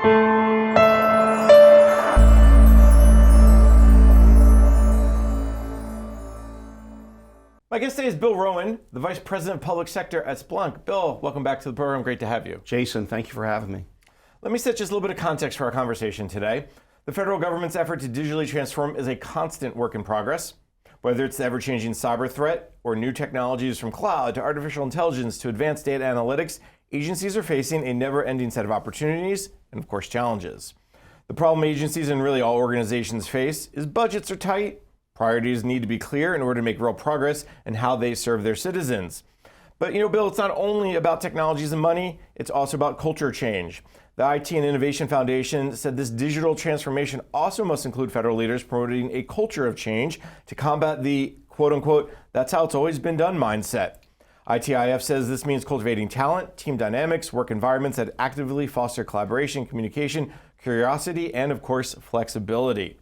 My guest today is Bill Rowan, the Vice President of Public Sector at Splunk. Bill, welcome back to the program. Great to have you. Jason, thank you for having me. Let me set just a little bit of context for our conversation today. The federal government's effort to digitally transform is a constant work in progress. Whether it's the ever-changing cyber threat or new technologies from cloud to artificial intelligence to advanced data analytics, agencies are facing a never-ending set of opportunities and, of course, challenges. The problem agencies and really all organizations face is budgets are tight. Priorities need to be clear in order to make real progress in how they serve their citizens. But Bill, it's not only about technologies and money, it's also about culture change. The IT and Innovation Foundation said this digital transformation also must include federal leaders promoting a culture of change to combat the quote-unquote, that's how it's always been done mindset. ITIF says this means cultivating talent, team dynamics, work environments that actively foster collaboration, communication, curiosity, and of course, flexibility.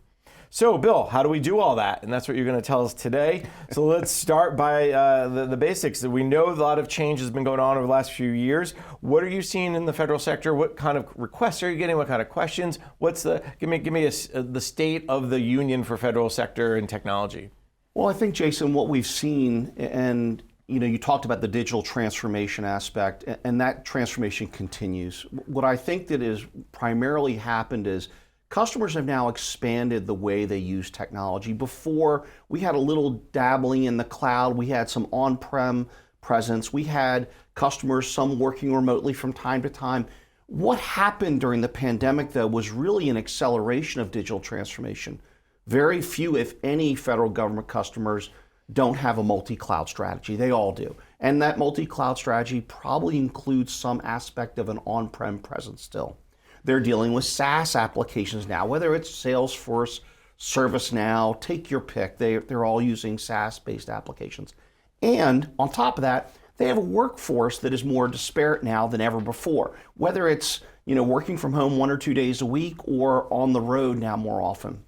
So, Bill, how do we do all that? And that's what you're going to tell us today. So let's start by the basics. We know a lot of change has been going on over the last few years. What are you seeing in the federal sector? What kind of requests are you getting? What kind of questions? Give me the state of the union for federal sector and technology. Well, I think, Jason, what we've seen, and you talked about the digital transformation aspect, and that transformation continues. What I think that is primarily happened is customers have now expanded the way they use technology. Before, we had a little dabbling in the cloud. We had some on-prem presence. We had customers, some working remotely from time to time. What happened during the pandemic, though, was really an acceleration of digital transformation. Very few, if any, federal government customers don't have a multi-cloud strategy. They all do. And that multi-cloud strategy probably includes some aspect of an on-prem presence still. They're dealing with SaaS applications now, whether it's Salesforce, ServiceNow, take your pick. They're all using SaaS-based applications. And on top of that, they have a workforce that is more disparate now than ever before, whether it's working from home 1 or 2 days a week or on the road now more often.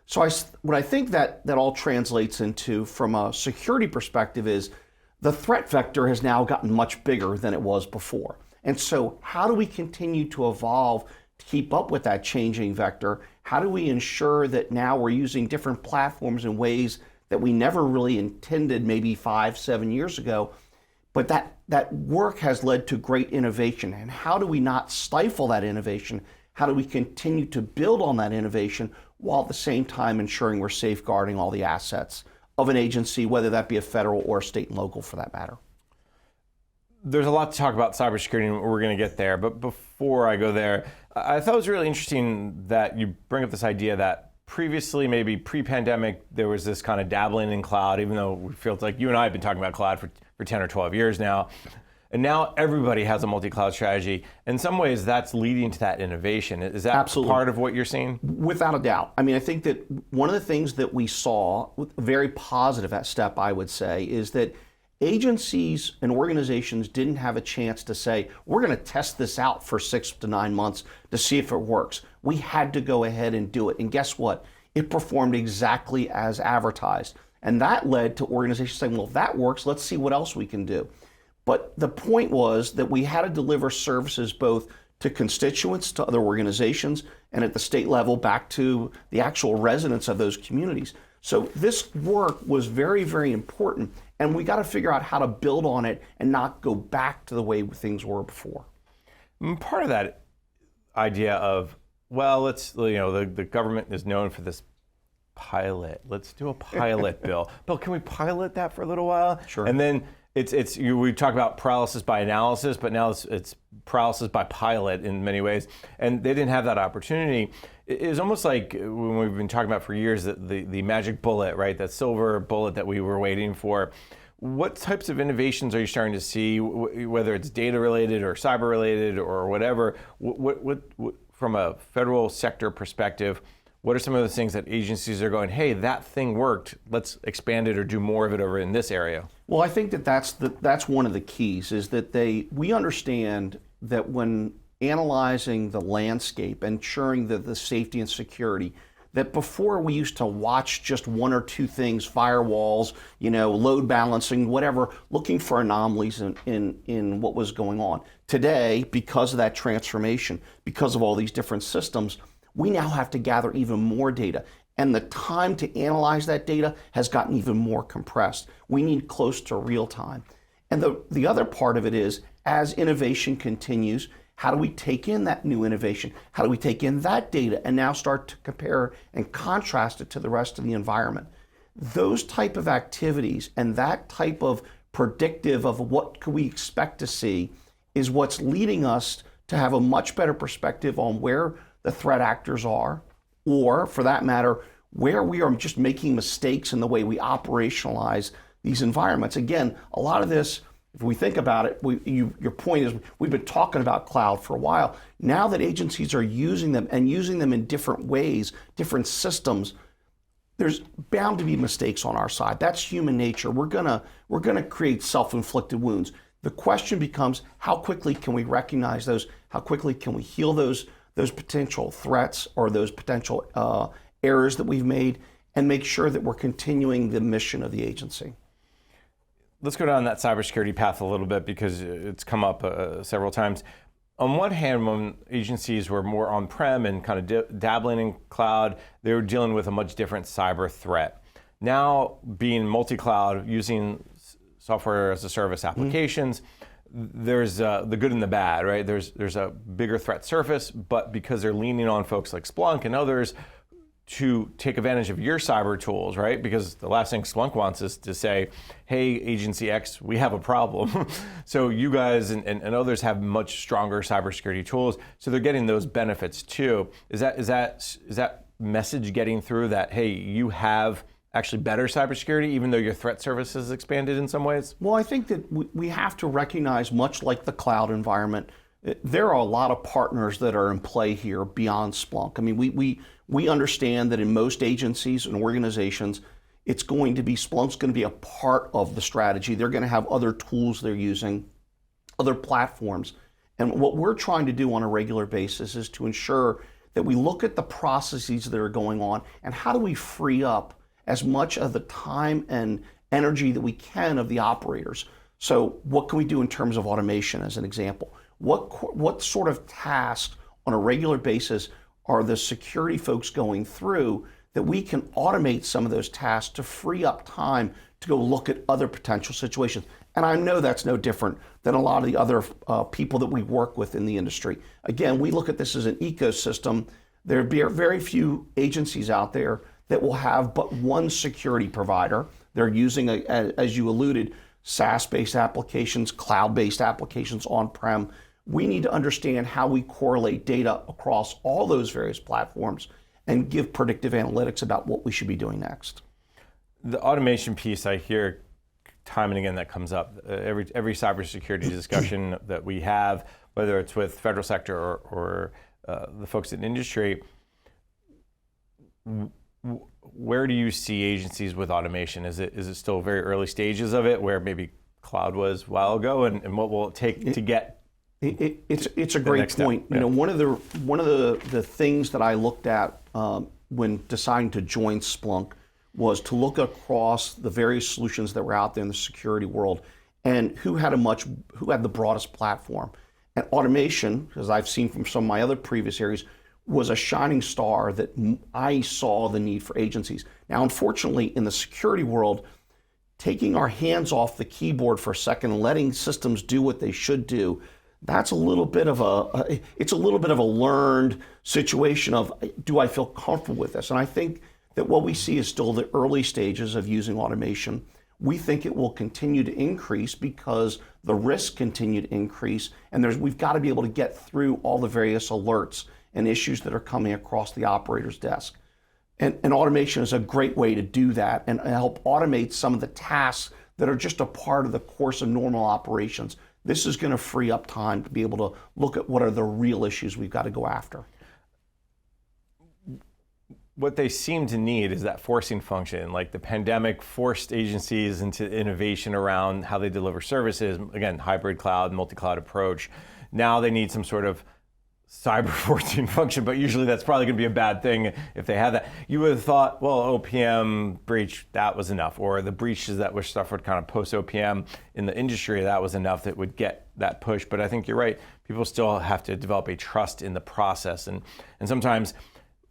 So what I think that all translates into from a security perspective is the threat vector has now gotten much bigger than it was before. And so how do we continue to evolve to keep up with that changing vector? How do we ensure that now we're using different platforms in ways that we never really intended maybe 5-7 years ago? But that work has led to great innovation. And how do we not stifle that innovation? How do we continue to build on that innovation while at the same time ensuring we're safeguarding all the assets of an agency, whether that be a federal or state and local for that matter? There's a lot to talk about cybersecurity, and we're going to get there. But before I go there, I thought it was really interesting that you bring up this idea that previously, maybe pre-pandemic, there was this kind of dabbling in cloud, even though it feels like you and I have been talking about cloud for 10 or 12 years now. And now everybody has a multi-cloud strategy. In some ways, that's leading to that innovation. Is that Absolutely. Part of what you're seeing? Without a doubt. I mean, I think that one of the things that we saw, very positive step, I would say, is that agencies and organizations didn't have a chance to say, we're going to test this out for 6 to 9 months to see if it works. We had to go ahead and do it. And guess what? It performed exactly as advertised. And that led to organizations saying, well, if that works, let's see what else we can do. But the point was that we had to deliver services both to constituents, to other organizations, and at the state level back to the actual residents of those communities. So this work was very, very important, and we got to figure out how to build on it and not go back to the way things were before. Part of that idea of, well, the government is known for this pilot. Let's do a pilot, Bill. Bill, can we pilot that for a little while? Sure. And then we talk about paralysis by analysis, but now it's paralysis by pilot in many ways. And they didn't have that opportunity. It was almost like when we've been talking about for years, that the magic bullet, right? That silver bullet that we were waiting for. What types of innovations are you starting to see, whether it's data related or cyber related or whatever? What from a federal sector perspective, what are some of those things that agencies are going, hey, that thing worked, let's expand it or do more of it over in this area? Well, I think that's one of the keys, is that we understand that when analyzing the landscape, ensuring that the safety and security, that before we used to watch just one or two things, firewalls, load balancing, whatever, looking for anomalies in what was going on. Today, because of that transformation, because of all these different systems, we now have to gather even more data. And the time to analyze that data has gotten even more compressed. We need close to real time. And the other part of it is, as innovation continues, how do we take in that new innovation? How do we take in that data and now start to compare and contrast it to the rest of the environment? Those type of activities and that type of predictive of what could we expect to see is what's leading us to have a much better perspective on where the threat actors are, or for that matter, where we are just making mistakes in the way we operationalize these environments. Again, a lot of this, if we think about it, your point is we've been talking about cloud for a while. Now that agencies are using them and using them in different ways, different systems, there's bound to be mistakes on our side. That's human nature. We're gonna create self-inflicted wounds. The question becomes, how quickly can we recognize those? How quickly can we heal those potential threats or those potential errors that we've made, and make sure that we're continuing the mission of the agency? Let's go down that cybersecurity path a little bit, because it's come up several times. On one hand, when agencies were more on-prem and kind of dabbling in cloud, they were dealing with a much different cyber threat. Now, being multi-cloud, using software as a service applications, there's the good and the bad, right? There's a bigger threat surface, but because they're leaning on folks like Splunk and others to take advantage of your cyber tools, right? Because the last thing Splunk wants is to say, hey, Agency X, we have a problem. So you guys and others have much stronger cybersecurity tools, so they're getting those benefits too. Is that message getting through that, hey, you have actually better cybersecurity, even though your threat service has expanded in some ways? Well, I think that we have to recognize, much like the cloud environment, there are a lot of partners that are in play here beyond Splunk. I mean, we understand that in most agencies and organizations, it's going to be, Splunk's going to be a part of the strategy. They're going to have other tools they're using, other platforms. And what we're trying to do on a regular basis is to ensure that we look at the processes that are going on and how do we free up as much of the time and energy that we can of the operators. So what can we do in terms of automation, as an example? What sort of tasks on a regular basis are the security folks going through that we can automate some of those tasks to free up time to go look at other potential situations? And I know that's no different than a lot of the other people that we work with in the industry. Again, we look at this as an ecosystem. There are very few agencies out there that will have but one security provider. They're using, as you alluded, SaaS-based applications, cloud-based applications, on-prem. We need to understand how we correlate data across all those various platforms and give predictive analytics about what we should be doing next. The automation piece, I hear time and again that comes up. Every cybersecurity discussion that we have, whether it's with federal sector or the folks in industry, where do you see agencies with automation? Is it still very early stages of it, where maybe cloud was a while ago, and what will it take to get? It's a great point. Yeah. You know, one of the things that I looked at when deciding to join Splunk was to look across the various solutions that were out there in the security world and who had the broadest platform. And automation, as I've seen from some of my other previous areas, was a shining star that I saw the need for agencies. Now, unfortunately, in the security world, taking our hands off the keyboard for a second and letting systems do what they should do, that's a little bit of a learned situation of, do I feel comfortable with this? And I think that what we see is still the early stages of using automation. We think it will continue to increase because the risks continue to increase, and we've got to be able to get through all the various alerts and issues that are coming across the operator's desk. And automation is a great way to do that and help automate some of the tasks that are just a part of the course of normal operations. This is going to free up time to be able to look at what are the real issues we've got to go after. What they seem to need is that forcing function. Like the pandemic forced agencies into innovation around how they deliver services. Again, hybrid cloud, multi-cloud approach. Now they need some sort of cyber forcing function, but usually that's probably going to be a bad thing if they have that. You would have thought, well, OPM breach, that was enough, or the breaches that were suffered kind of post OPM in the industry, that was enough that would get that push. But I think you're right. People still have to develop a trust in the process, and sometimes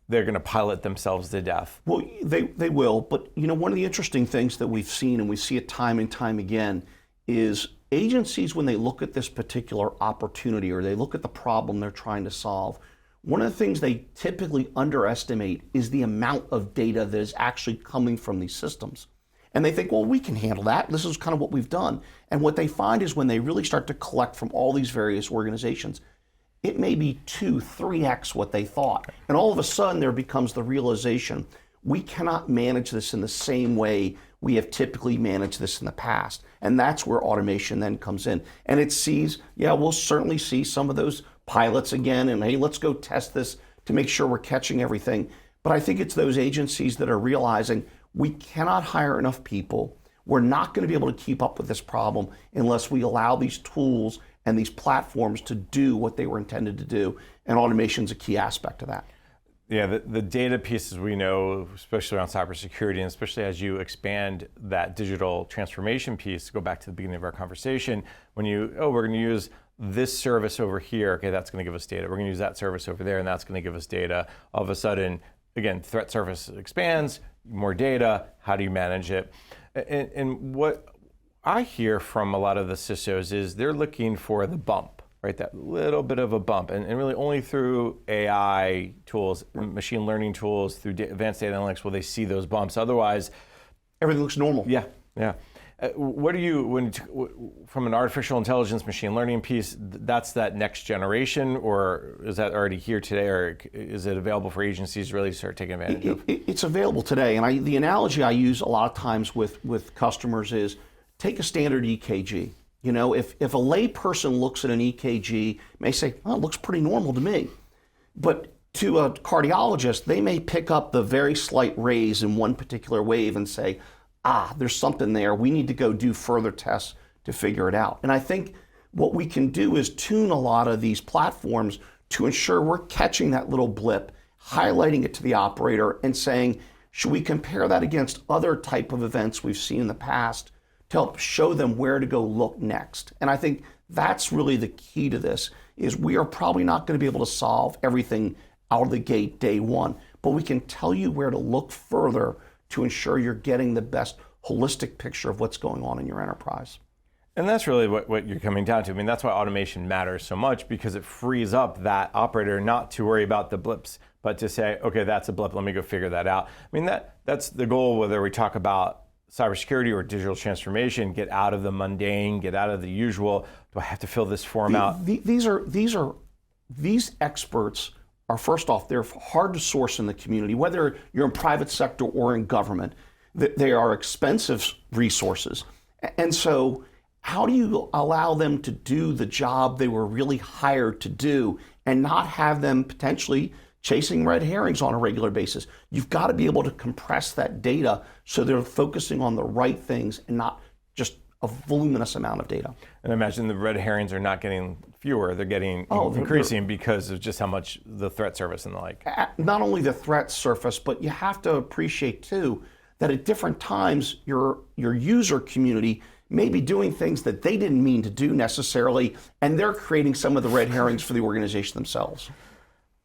they're going to pilot themselves to death. Well, they will. But one of the interesting things that we've seen, and we see it time and time again, is agencies, when they look at this particular opportunity or they look at the problem they're trying to solve, one of the things they typically underestimate is the amount of data that is actually coming from these systems. And they think, well, we can handle that. This is kind of what we've done. And what they find is when they really start to collect from all these various organizations, it may be 2, 3x what they thought. And all of a sudden there becomes the realization, we cannot manage this in the same way we have typically managed this in the past. And that's where automation then comes in. And it sees, we'll certainly see some of those pilots again, and hey, let's go test this to make sure we're catching everything. But I think it's those agencies that are realizing we cannot hire enough people. We're not going to be able to keep up with this problem unless we allow these tools and these platforms to do what they were intended to do. And automation is a key aspect of that. Yeah, the data pieces we know, especially around cybersecurity, and especially as you expand that digital transformation piece, to go back to the beginning of our conversation, when we're going to use this service over here, okay, that's going to give us data. We're going to use that service over there, and that's going to give us data. All of a sudden, again, threat surface expands, more data, how do you manage it? And what I hear from a lot of the CISOs is they're looking for the bump, right? That little bit of a bump, and really only through AI tools, machine learning tools, through advanced data analytics will they see those bumps. Otherwise, everything looks normal. Yeah. What do you, from an artificial intelligence, machine learning piece, that's that next generation, or is that already here today, or is it available for agencies to really start taking advantage of? It's available today, and the analogy I use a lot of times with customers is, take a standard EKG. If a lay person looks at an EKG, may say, well, it looks pretty normal to me. But to a cardiologist, they may pick up the very slight raise in one particular wave and say, there's something there. We need to go do further tests to figure it out. And I think what we can do is tune a lot of these platforms to ensure we're catching that little blip, highlighting it to the operator and saying, should we compare that against other type of events we've seen in the past to help show them where to go look next? And I think that's really the key to this, is we are probably not going to be able to solve everything out of the gate day one, but we can tell you where to look further to ensure you're getting the best holistic picture of what's going on in your enterprise. And that's really what you're coming down to. I mean, that's why automation matters so much, because it frees up that operator not to worry about the blips, but to say, okay, that's a blip, let me go figure that out. I mean, that's the goal, whether we talk about cybersecurity or digital transformation, get out of the mundane, get out of the usual. Do I have to fill this form out? These experts are, first off, they're hard to source in the community, whether you're in private sector or in government. They are expensive resources. And so how do you allow them to do the job they were really hired to do and not have them potentially chasing red herrings on a regular basis? You've got to be able to compress that data so they're focusing on the right things and not just a voluminous amount of data. And I imagine the red herrings are not getting fewer, they're getting increasing because of just how much the threat surface and the like. Not only the threat surface, but you have to appreciate too that at different times your user community may be doing things that they didn't mean to do necessarily, and they're creating some of the red herrings for the organization themselves.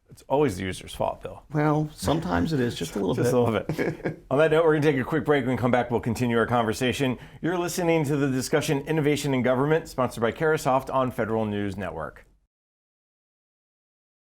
It's always the user's fault, Bill. Well, sometimes it is, just a little bit. Just a little bit. On that note, we're going to take a quick break. When we come back, we'll continue our conversation. You're listening to the discussion Innovation in Government, sponsored by Carahsoft on Federal News Network.